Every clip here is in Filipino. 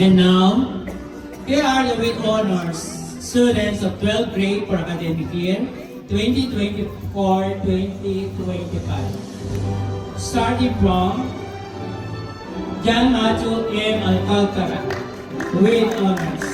And now, here are the with honors students of 12th grade for academic year 2024-2025. Starting from John Matthew M. Alcantara with honors.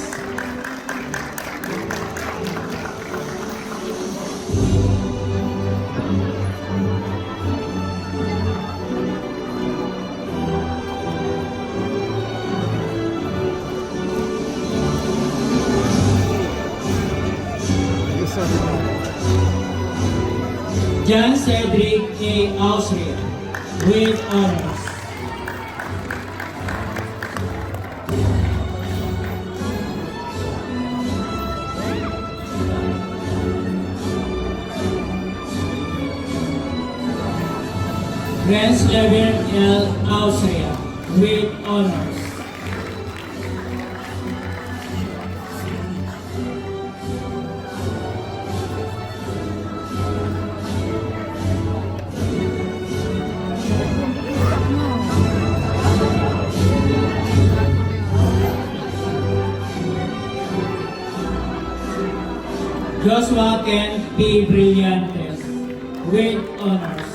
John Cedric A. Austria with honors. Renz Levin L. Austria with honors. Joshua Ken P. Brillantes with honors.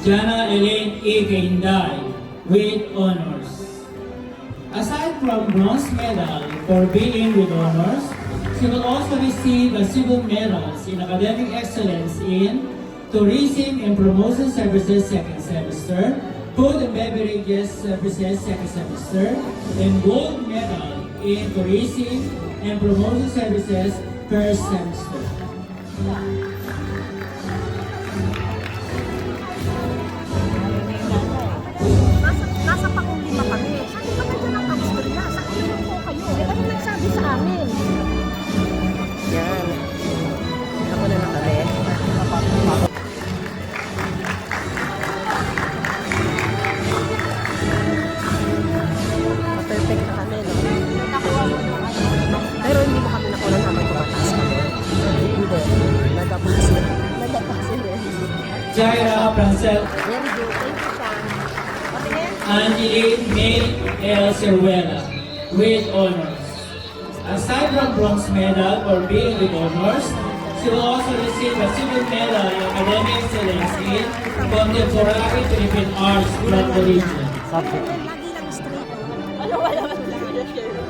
Jana Elaine E. Gainday with honors. Aside from bronze medal for being with honors, she will also receive a silver medals in academic excellence in tourism and promotion services second semester, food and beverages services second semester, and gold medal in tourism and promotion services first semester. Nasa pang lima kami. Sabi ba kayo ng Australia? Sa kanila po kayo. Eh, ano nagsabi sa amin? Yan. Ako na nakali. Perfect na kami, no? Pero hindi mo kami nakuha habang tumataas kami. Hindi. Nadapa sila. Nadapa sila. Jaira Francel Very good. Thank you, Sean. Angeline May L. Ceruela with honors. Aside from bronze medal for being with honors, she will also receive a silver medal in academic excellence in contemporary Philippine arts from the region. Lagi lang straight. Wala man lang share.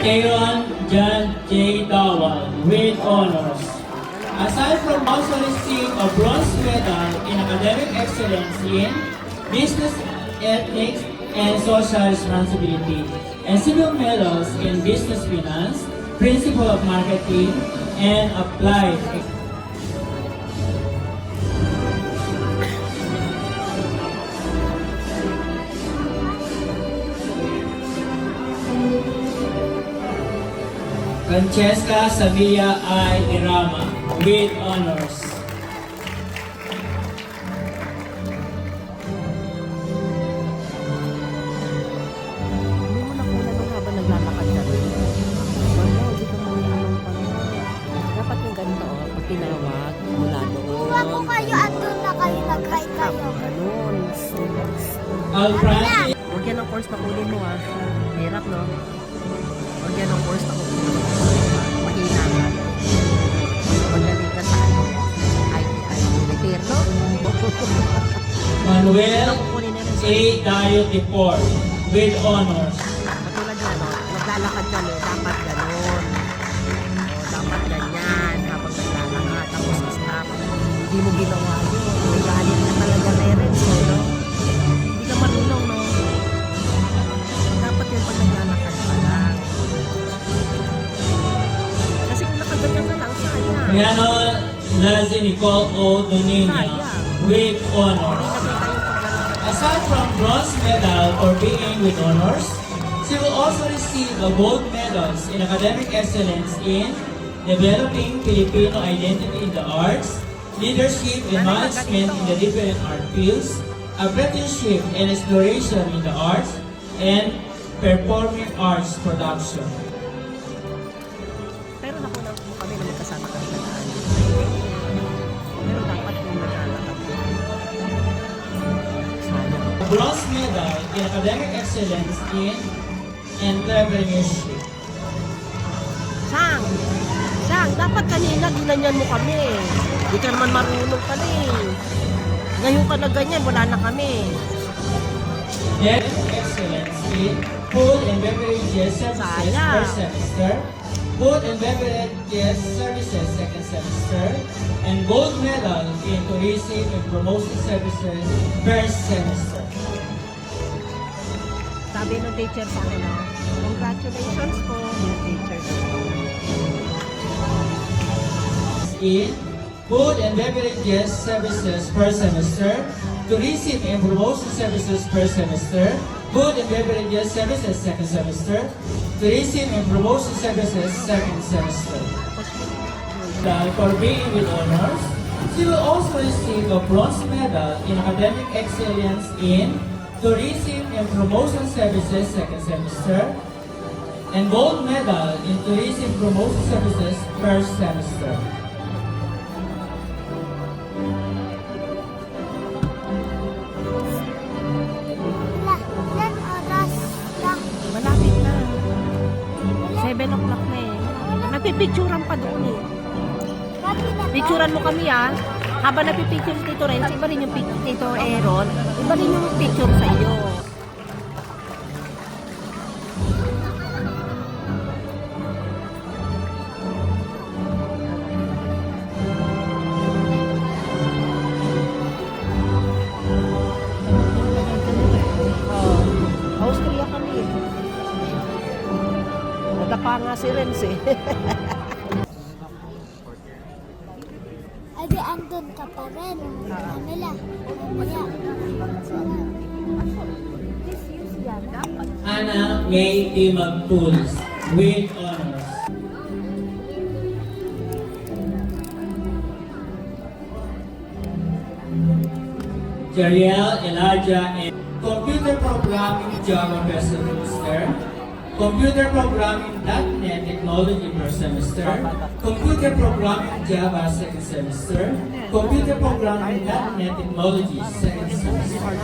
Aaron John J. Dawal with honors. Aside from also receiving a bronze medal in academic excellence in business ethics and social responsibility, and silver medals in business finance, principle of marketing, and applied Francesca Sabia I. Irama with honors. Hindi mo nakuha nung habang naglalakad ka rin. Wala, hindi ka muna nung dapat yung ganito, pag tinawag, mula doon. Kuha ko kayo at doon na kayo nag-hi kayo. Ganun. Al Francis Huwag yan ang course na kunin mo, ha. Hirap, no? Huwag yan ang course na kunin mo. Mahina ka. Magaling ka sa ano. Ay, repair, no? Manuel A. Dayo Depor with honors. Katulad yan, no? Naglalakad ka, no? Dapat ganun. O, dapat ganyan habang naglalakad. Tapos stop. Hindi mo ginawa yun. May galit ka talaga, parents, no? Hindi ka marunong, no? Dapat Piano Lazi Nicole O. Donina with honors. Aside from bronze medal for being with honors, she will also receive a gold medals in academic excellence in developing Filipino identity in the arts, leadership and management in the different art fields, apprenticeship and exploration in the arts, and performing arts production. Pero nakulang po kami na magkasama kami na daan. Pero dapat yung maglalakad. Sana. Bronze medal in academic excellence in entrepreneurship. Sang! Sang! Dapat kanina ginanyan mo kami. Hindi ka naman marunong pala eh. Ngayon ka na ganyan, wala na kami. Academic excellence in food and beverages services Sayang. first semester, food and beverages services second semester, and gold medal in tourism and promotion services first semester. Sabi ng teacher sa akin, oh, congratulations po, yung teacher. In food and beverages services per semester, tourism and promotion services per semester, food and beverages services second semester, tourism and promotion services second semester. For being with honors, she will also receive a bronze medal in academic excellence in tourism and promotion services second semester, and gold medal in tourism promotion services first semester. Malapit na. 7 o'clock na eh. Nagpipicturan pa doon eh. Picturan mo kami ah. Habang nagpipicture si Tito Renz, iba rin yung Tito Aaron, iba rin yung picture sa iyo. Austria kami eh. Nadapa nga si Renz eh. Adi, andun ka pa rin. Camila, mamaya. Ana May T. Magpulis with honors. Jariel Elijah and Computer Programming Java per semester, Computer Programming .NET Technology per semester, Computer Programming Java second semester, Computer Programming .NET Technology second semester.